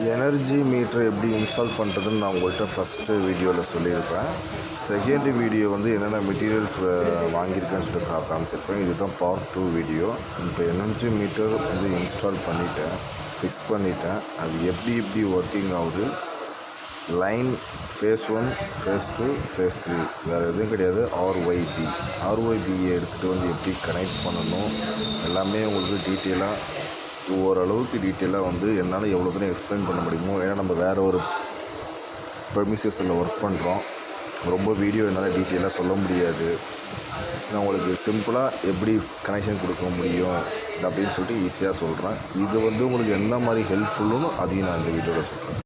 Energy metre எப்படி install பண்ணுறதுன்னு நான் உங்கள்கிட்ட ஃபஸ்ட்டு வீடியோவில் சொல்லியிருப்பேன். செகண்ட் வீடியோ வந்து என்னென்ன மெட்டீரியல்ஸ் வாங்கியிருக்கேன்னு சொல்லிட்டு காமிச்சிருப்பேன். இதுதான் பார்ட் 2 வீடியோ. இப்போ எனர்ஜி மீட்டர் வந்து இன்ஸ்டால் பண்ணிவிட்டேன், ஃபிக்ஸ் பண்ணிவிட்டேன். அது எப்படி ஒர்க்கிங் ஆகுது, லைன் ஃபேஸ் 1, ஃபேஸ் 2, ஃபேஸ் 3 வேறு எதுவும் கிடையாது. ஆர்ஒய்பியை எடுத்துகிட்டு வந்து எப்படி கனெக்ட் பண்ணணும் எல்லாமே உங்களுக்கு டீட்டெயிலாக ஓரளவுக்கு டீட்டெயிலாக வந்து என்னால் எவ்வளோ தூரம் எக்ஸ்பிளைன் பண்ண முடியுமோ. ஏன்னா நம்ம வேறு ஒரு ப்ரெமிசஸில் ஒர்க் பண்ணுறோம். ரொம்ப வீடியோ என்னால் டீட்டெயிலாக சொல்ல முடியாது. நான் உங்களுக்கு சிம்பிளாக எப்படி கனெக்ஷன் கொடுக்க முடியும் அப்படின்னு சொல்லிட்டு ஈஸியாக சொல்கிறேன். இது வந்து உங்களுக்கு என்ன மாதிரி ஹெல்ப்ஃபுல்லுன்னு அதையும் நான் இந்த வீடியோவில் சொல்கிறேன்.